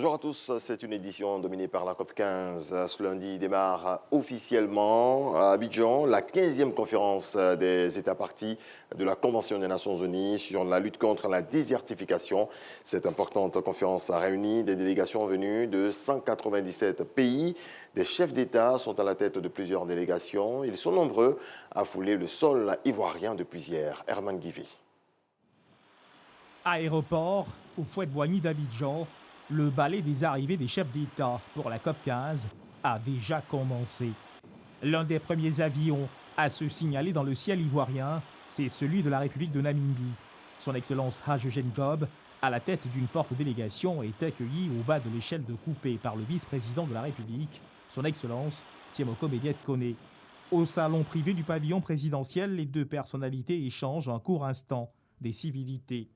Bonjour à tous, c'est une édition dominée par la COP15. Ce lundi démarre officiellement à Abidjan la 15e conférence des États parties de la Convention des Nations Unies sur la lutte contre la désertification. Cette importante conférence a réuni des délégations venues de 197 pays. Des chefs d'État sont à la tête de plusieurs délégations. Ils sont nombreux à fouler le sol ivoirien depuis hier. Herman Guivé. Aéroport, au Fouet-Boigny d'Abidjan, le ballet des arrivées des chefs d'État pour la COP15 a déjà commencé. L'un des premiers avions à se signaler dans le ciel ivoirien, c'est celui de la République de Namibie. Son Excellence Hage Geingob, à la tête d'une forte délégation, est accueilli au bas de l'échelle de coupé par le vice-président de la République, Son Excellence Tiemoko Médiette-Koné. Au salon privé du pavillon présidentiel, les deux personnalités échangent un court instant des civilités.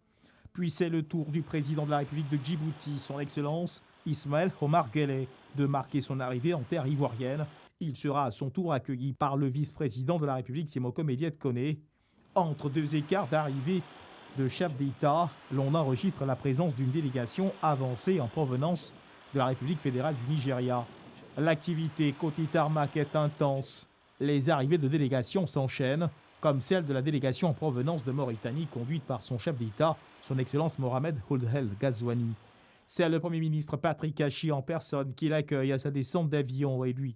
Puis c'est le tour du président de la République de Djibouti, son Excellence Ismaël Omar Guelleh, de marquer son arrivée en terre ivoirienne. Il sera à son tour accueilli par le vice-président de la République, Tiemoko Médiette-Koné. Entre deux écarts d'arrivée de chefs d'État, l'on enregistre la présence d'une délégation avancée en provenance de la République fédérale du Nigeria. L'activité côté tarmac est intense. Les arrivées de délégations s'enchaînent, comme celle de la délégation en provenance de Mauritanie conduite par son chef d'État, son Excellence Mohamed Ould El Ghazouani. C'est le Premier ministre Patrick Achi en personne qui l'accueille à sa descente d'avion et lui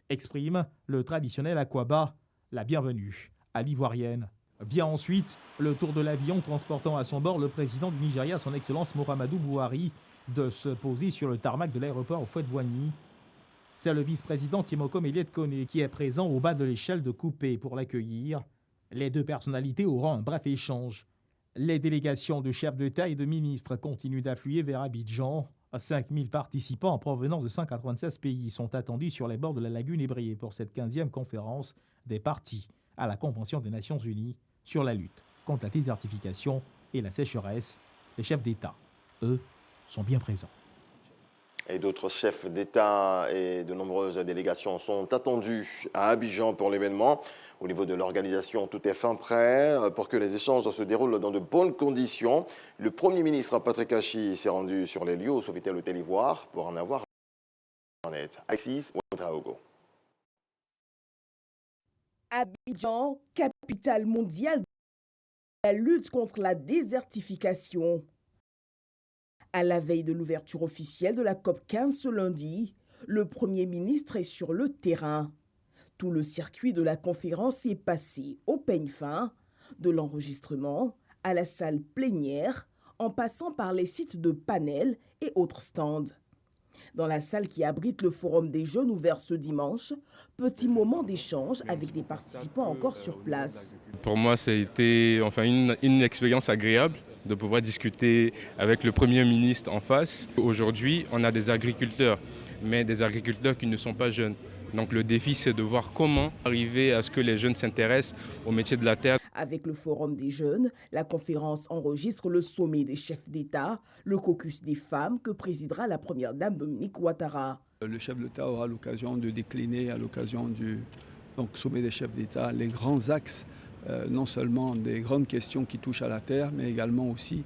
exprime le traditionnel aquaba, la bienvenue à l'ivoirienne. Vient ensuite le tour de l'avion transportant à son bord le président du Nigeria, son Excellence Muhammadu Buhari, de se poser sur le tarmac de l'aéroport au Fouet-Boigny. C'est le vice-président Tiemoko Médiette-Koné qui est présent au bas de l'échelle de coupé pour l'accueillir. Les deux personnalités auront un bref échange. Les délégations de chefs d'État et de ministres continuent d'affluer vers Abidjan. 5000 participants en provenance de 196 pays sont attendus sur les bords de la lagune Ébriée pour cette 15e conférence des parties à la Convention des Nations Unies sur la lutte contre la désertification et la sécheresse. Les chefs d'État, eux, sont bien présents. Et d'autres chefs d'État et de nombreuses délégations sont attendus à Abidjan pour l'événement. Au niveau de l'organisation, tout est fin prêt pour que les échanges se déroulent dans de bonnes conditions. Le Premier ministre Patrick Achi s'est rendu sur les lieux au Sofitel Hôtel Ivoire pour en avoir en net. Axis Ouedraogo. Abidjan, capitale mondiale de la lutte contre la désertification. À la veille de l'ouverture officielle de la COP15 ce lundi, le Premier ministre est sur le terrain. Tout le circuit de la conférence est passé au peigne fin, de l'enregistrement à la salle plénière, en passant par les sites de panels et autres stands. Dans la salle qui abrite le Forum des jeunes ouvert ce dimanche, petit moment d'échange avec des participants encore sur place. Pour moi, ça a été une expérience agréable de pouvoir discuter avec le Premier ministre en face. Aujourd'hui, on a des agriculteurs, mais des agriculteurs qui ne sont pas jeunes. Donc le défi, c'est de voir comment arriver à ce que les jeunes s'intéressent au métier de la terre. Avec le Forum des jeunes, la conférence enregistre le sommet des chefs d'État, le caucus des femmes que présidera la première dame Dominique Ouattara. Le chef d'État aura l'occasion de décliner à l'occasion du sommet des chefs d'État les grands axes, non seulement des grandes questions qui touchent à la terre, mais également aussi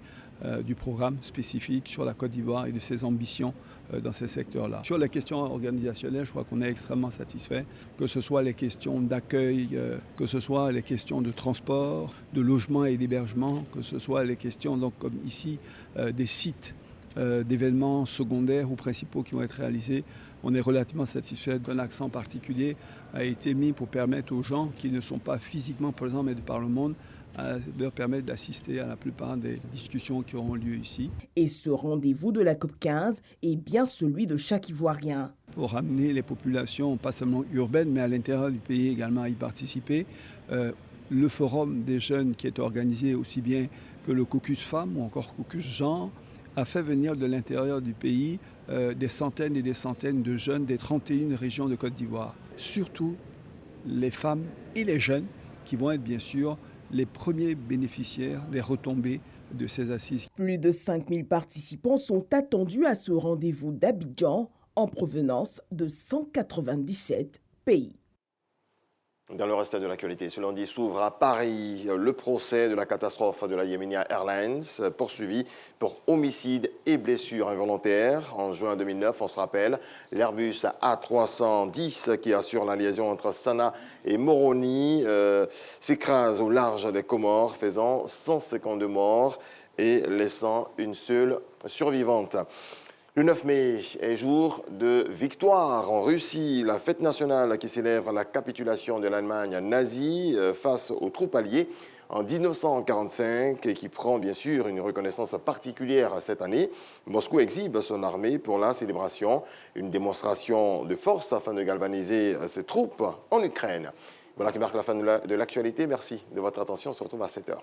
du programme spécifique sur la Côte d'Ivoire et de ses ambitions dans ces secteurs-là. Sur les questions organisationnelles, je crois qu'on est extrêmement satisfait, que ce soit les questions d'accueil, que ce soit les questions de transport, de logement et d'hébergement, que ce soit les questions, donc, comme ici, des sites d'événements secondaires ou principaux qui vont être réalisés. On est relativement satisfait qu'un accent particulier a été mis pour permettre aux gens qui ne sont pas physiquement présents mais de par le monde à leur permettre d'assister à la plupart des discussions qui auront lieu ici. Et ce rendez-vous de la COP15 est bien celui de chaque Ivoirien. Pour amener les populations, pas seulement urbaines, mais à l'intérieur du pays également à y participer, le forum des jeunes qui est organisé aussi bien que le caucus femmes ou encore caucus genre a fait venir de l'intérieur du pays des centaines et des centaines de jeunes des 31 régions de Côte d'Ivoire. Surtout les femmes et les jeunes qui vont être bien sûr les premiers bénéficiaires des retombées de ces assises. Plus de 5000 participants sont attendus à ce rendez-vous d'Abidjan en provenance de 197 pays. Dans le reste de l'actualité, ce lundi s'ouvre à Paris le procès de la catastrophe de la Yemenia Airlines, poursuivi pour homicide et blessures involontaires. En juin 2009, on se rappelle, l'Airbus A310 qui assure la liaison entre Sanaa et Moroni s'écrase au large des Comores, faisant 152 morts et laissant une seule survivante. Le 9 mai est jour de victoire en Russie, la fête nationale qui célèbre la capitulation de l'Allemagne nazie face aux troupes alliées en 1945 et qui prend bien sûr une reconnaissance particulière cette année. Moscou exhibe son armée pour la célébration, une démonstration de force afin de galvaniser ses troupes en Ukraine. Voilà qui marque la fin de l'actualité. Merci de votre attention. On se retrouve à 7h.